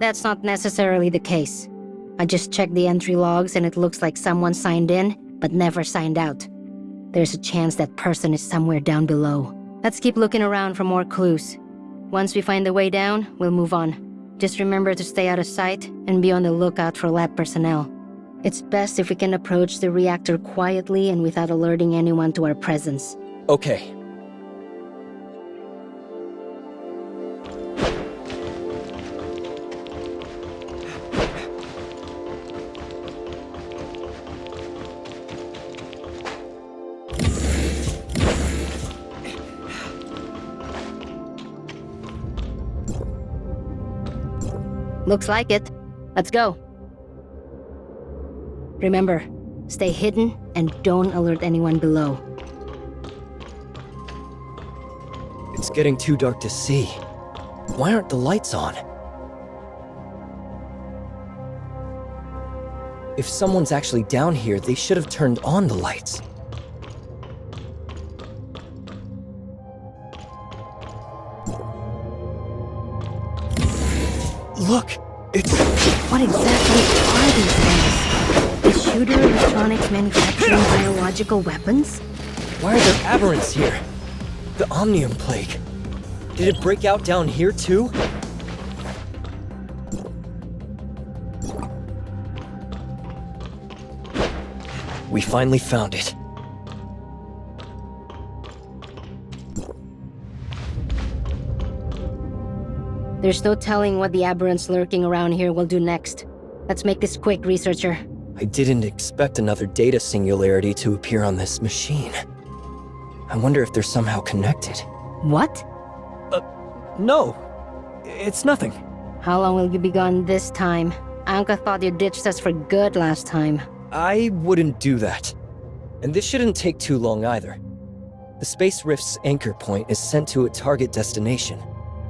That's not necessarily the case. I just checked the entry logs and it looks like someone signed in, but never signed out. There's a chance that person is somewhere down below. Let's keep looking around for more clues. Once we find the way down, we'll move on. Just remember to stay out of sight and be on the lookout for lab personnel. It's best if we can approach the reactor quietly and without alerting anyone to our presence. Okay. Looks like it. Let's go. Remember, Stay hidden and don't alert anyone below. It's getting too dark to see. Why aren't the lights on? If someone's actually down here, they should have turned on the lights. Look! It's... What exactly are these things? Is Schuder Electronics manufacturing biological weapons? Why are there aberrants here? The Omnium Plague. Did it break out down here too? We finally found it. There's no telling what the aberrants lurking around here will do next. Let's make this quick, researcher. I didn't expect another data singularity to appear on this machine. I wonder if they're somehow connected. What? No. It's nothing. How long will you be gone this time? Anka thought you ditched us for good last time. I wouldn't do that. And this shouldn't take too long either. The Space Rift's anchor point is sent to a target destination,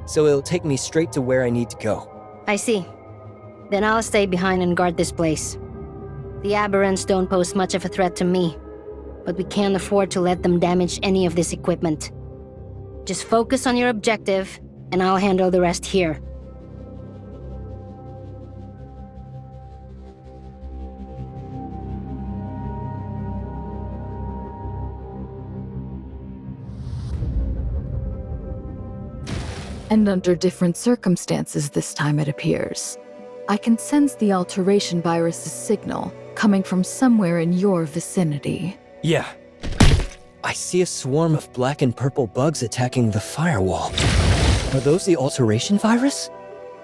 so it'll take me straight to where I need to go. I see. Then I'll stay behind and guard this place. The aberrants don't pose much of a threat to me, but we can't afford to let them damage any of this equipment. Just focus on your objective, and I'll handle the rest here. And under different circumstances this time, it appears. I can sense the alteration virus's signal coming from somewhere in your vicinity. Yeah. I see a swarm of black and purple bugs attacking the firewall. Are those the alteration virus?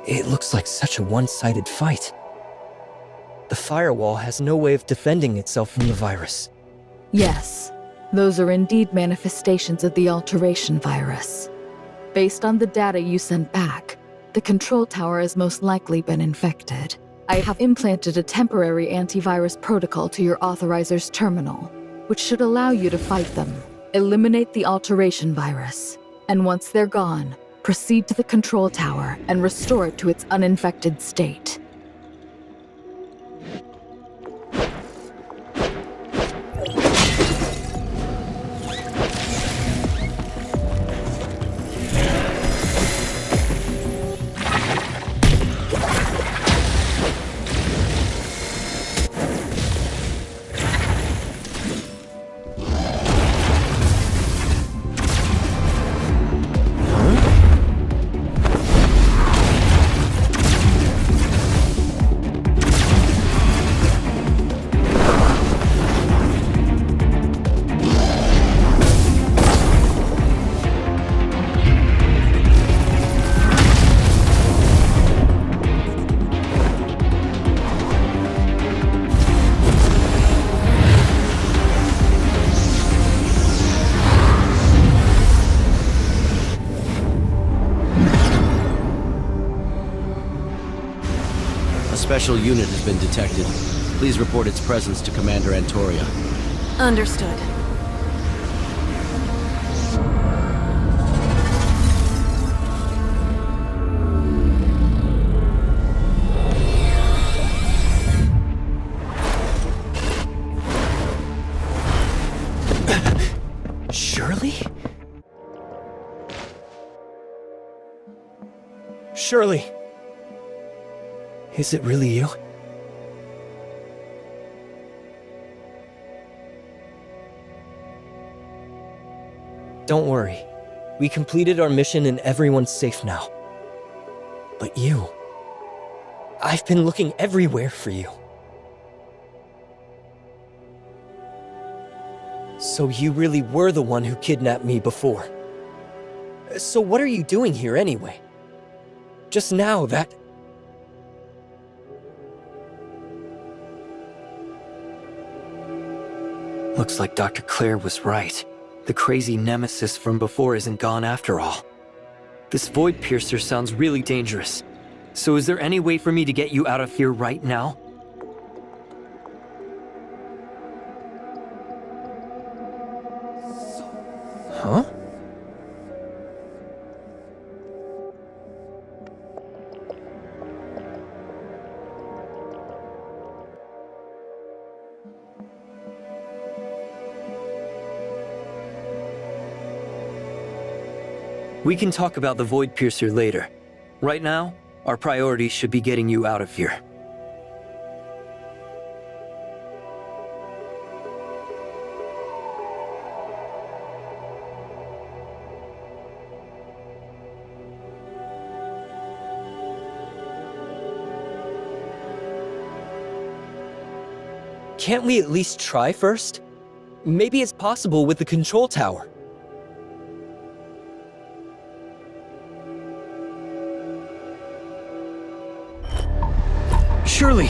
It looks like such a one-sided fight. The firewall has no way of defending itself from the virus. Yes, those are indeed manifestations of the alteration virus. Based on the data you sent back, the control tower has most likely been infected. I have implanted a temporary antivirus protocol to your authorizer's terminal, which should allow you to fight them. Eliminate the alteration virus, and once they're gone, proceed to the control tower and restore it to its uninfected state. A special unit has been detected. Please report its presence to Commander Antoria. Understood. Shirley? Shirley! Is it really you? Don't worry. We completed our mission and everyone's safe now. But you... I've been looking everywhere for you. So you really were the one who kidnapped me before. So what are you doing here anyway? Just now, that... Looks like Dr. Claire was right. The crazy nemesis from before isn't gone after all. This Void Piercer sounds really dangerous. So is there any way for me to get you out of here right now? Huh? We can talk about the Void Piercer later. Right now, our priority should be getting you out of here. Can't we at least try first? Maybe it's possible with the control tower. Surely.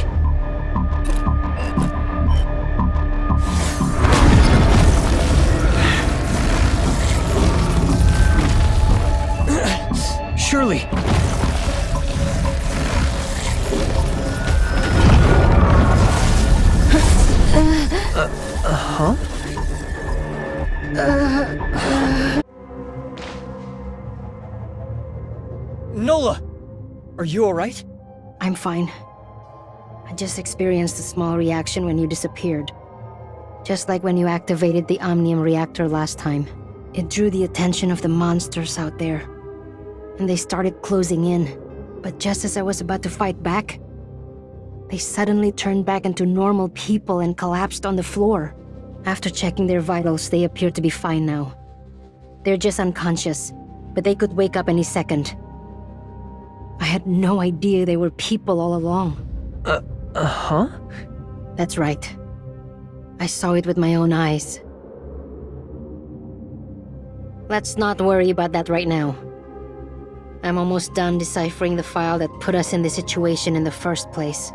Surely. Huh? Nola! Are you alright? I'm fine. I just experienced a small reaction when you disappeared. Just like when you activated the Omnium reactor last time. It drew the attention of the monsters out there. And they started closing in. But just as I was about to fight back, they suddenly turned back into normal people and collapsed on the floor. After checking their vitals, they appear to be fine now. They're just unconscious, but they could wake up any second. I had no idea they were people all along. Huh? That's right. I saw it with my own eyes. Let's not worry about that right now. I'm almost done deciphering the file that put us in this situation in the first place.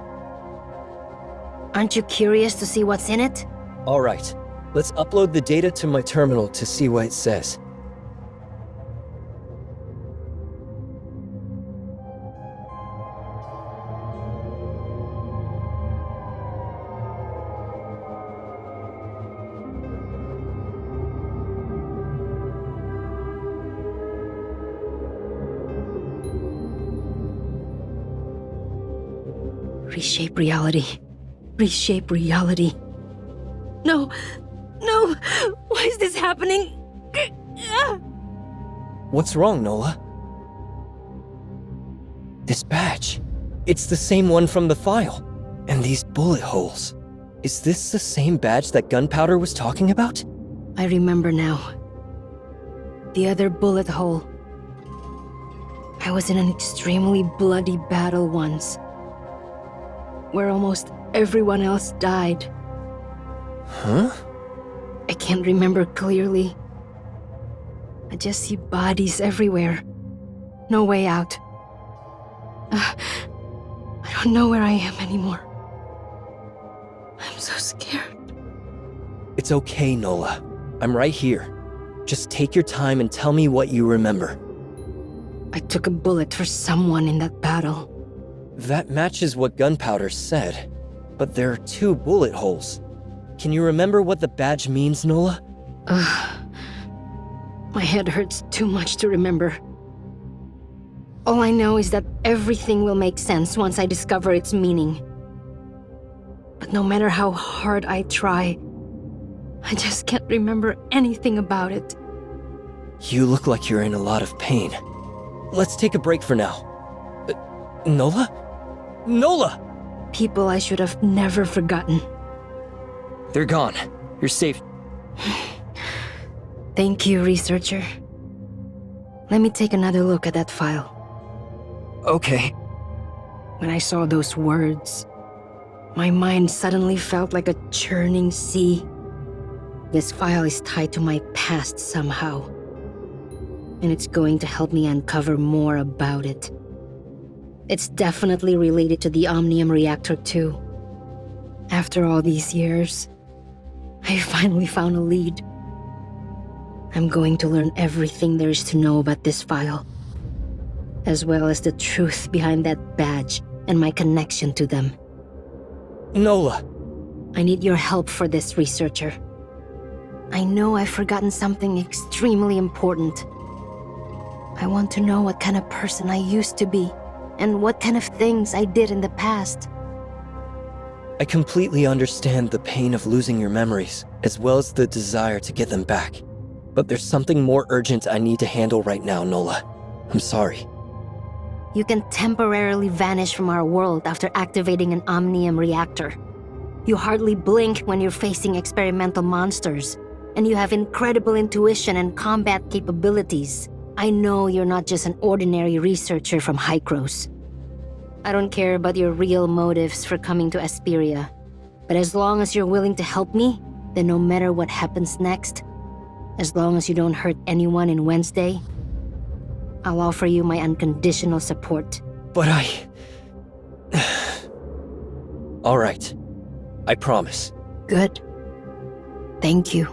Aren't you curious to see what's in it? Alright, let's upload the data to my terminal to see what it says. Reshape reality. Reshape reality. No! No! Why is this happening? What's wrong, Nola? This badge. It's the same one from the file. And these bullet holes. Is this the same badge that Gunpowder was talking about? I remember now. The other bullet hole. I was in an extremely bloody battle once, where almost everyone else died. Huh? I can't remember clearly. I just see bodies everywhere. No way out. I don't know where I am anymore. I'm so scared. It's okay, Nola. I'm right here. Just take your time and tell me what you remember. I took a bullet for someone in that battle. That matches what Gunpowder said, but there are 2 bullet holes. Can you remember what the badge means, Nola? My head hurts too much to remember. All I know is that everything will make sense once I discover its meaning. But no matter how hard I try, I just can't remember anything about it. You look like you're in a lot of pain. Let's take a break for now. Nola? Nola! People I should have never forgotten. They're gone. You're safe. Thank you, researcher. Let me take another look at that file. Okay. When I saw those words, my mind suddenly felt like a churning sea. This file is tied to my past somehow, and it's going to help me uncover more about it. It's definitely related to the Omnium reactor too. After all these years, I finally found a lead. I'm going to learn everything there is to know about this file, as well as the truth behind that badge and my connection to them. Nola! I need your help for this, researcher. I know I've forgotten something extremely important. I want to know what kind of person I used to be, and what kind of things I did in the past. I completely understand the pain of losing your memories, as well as the desire to get them back. But there's something more urgent I need to handle right now, Nola. I'm sorry. You can temporarily vanish from our world after activating an omnium reactor. You hardly blink when you're facing experimental monsters, and you have incredible intuition and combat capabilities. I know you're not just an ordinary researcher from Hykros. I don't care about your real motives for coming to Asperia, but as long as you're willing to help me, then no matter what happens next, as long as you don't hurt anyone in Wednesday, I'll offer you my unconditional support. But All right. I promise. Good. Thank you.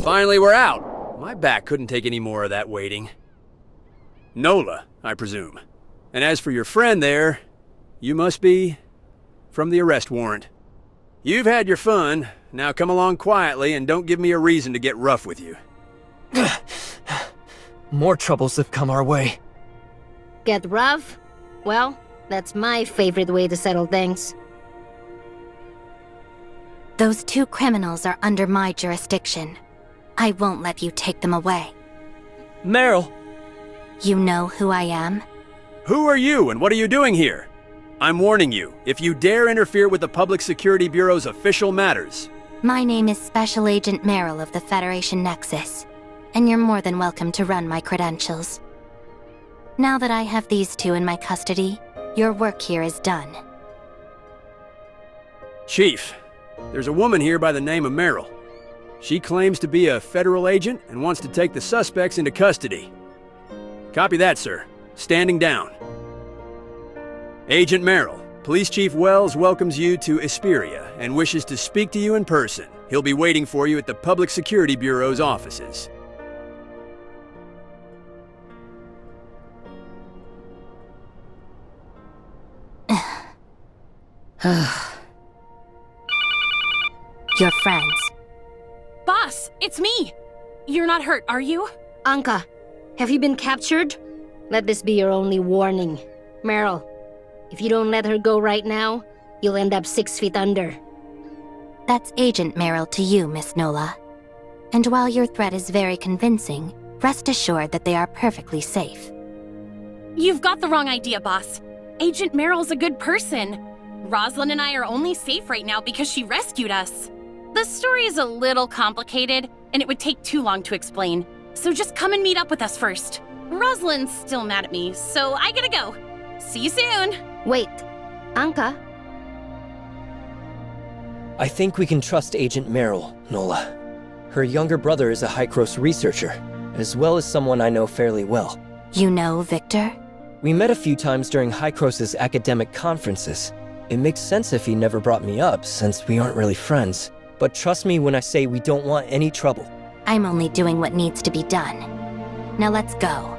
Finally, we're out. My back couldn't take any more of that waiting. Nola, I presume. And as for your friend there, you must be from the arrest warrant. You've had your fun. Now come along quietly and don't give me a reason to get rough with you. More troubles have come our way. Get rough? Well, that's my favorite way to settle things. Those two criminals are under my jurisdiction. I won't let you take them away. Meryl! You know who I am? Who are you and what are you doing here? I'm warning you, if you dare interfere with the Public Security Bureau's official matters. My name is Special Agent Meryl of the Federation Nexus, and you're more than welcome to run my credentials. Now that I have these two in my custody, your work here is done. Chief, there's a woman here by the name of Meryl. She claims to be a federal agent and wants to take the suspects into custody. Copy that, sir. Standing down. Agent Meryl, Police Chief Wells welcomes you to Asperia and wishes to speak to you in person. He'll be waiting for you at the Public Security Bureau's offices. Your friends. Boss, it's me! You're not hurt, are you? Anka, have you been captured? Let this be your only warning. Meryl, if you don't let her go right now, you'll end up 6 feet under. That's Agent Meryl to you, Miss Nola. And while your threat is very convincing, rest assured that they are perfectly safe. You've got the wrong idea, boss. Agent Meryl's a good person. Rosalind and I are only safe right now because she rescued us. The story is a little complicated, and it would take too long to explain. So just come and meet up with us first. Rosalind's still mad at me, so I gotta go. See you soon! Wait, Anka? I think we can trust Agent Meryl, Nola. Her younger brother is a Hykros researcher, as well as someone I know fairly well. You know Victor? We met a few times during Hykros's academic conferences. It makes sense if he never brought me up, since we aren't really friends. But trust me when I say we don't want any trouble. I'm only doing what needs to be done. Now let's go.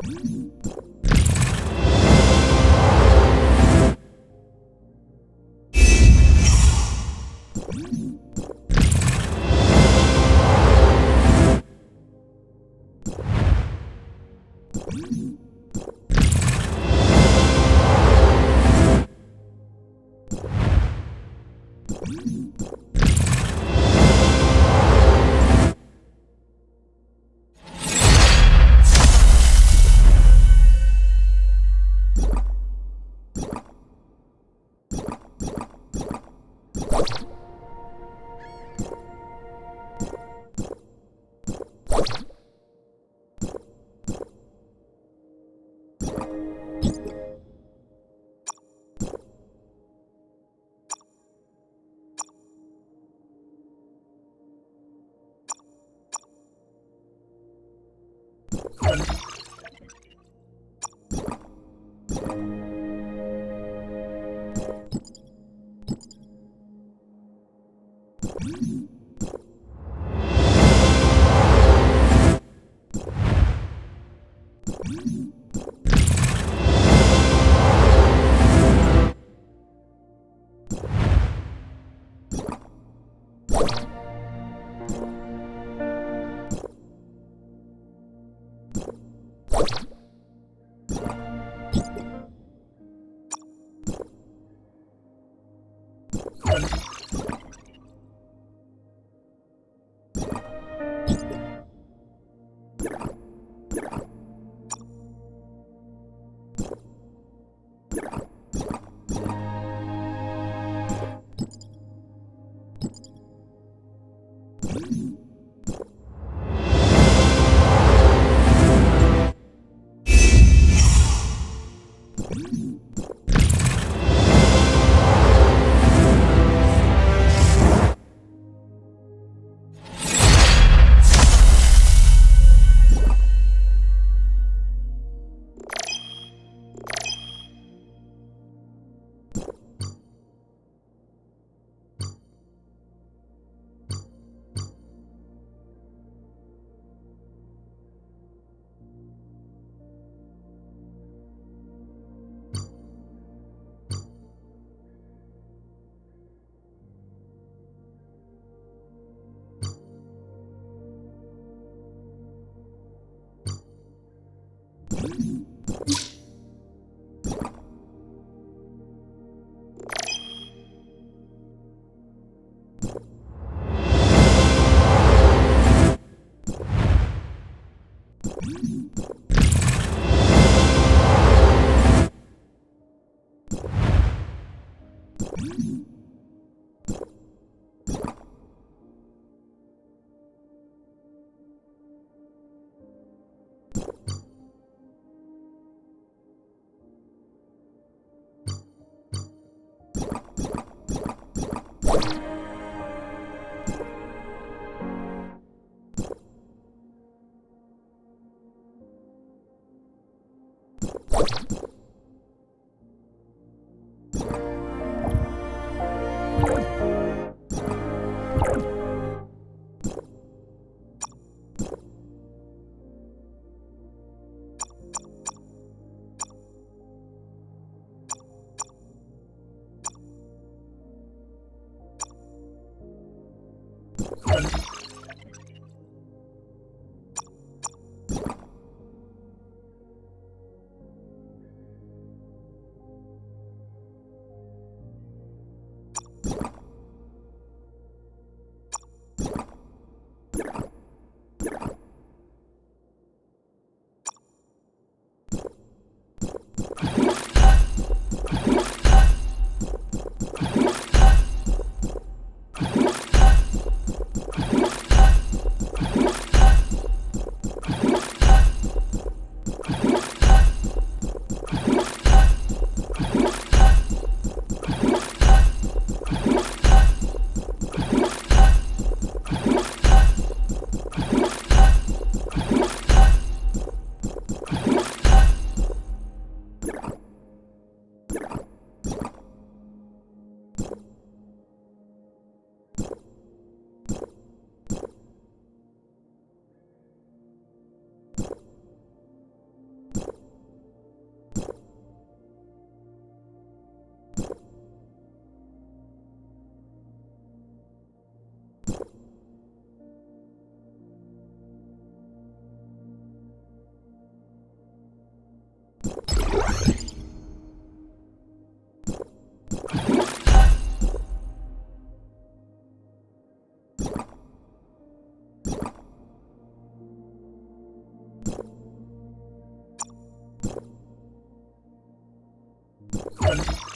you good.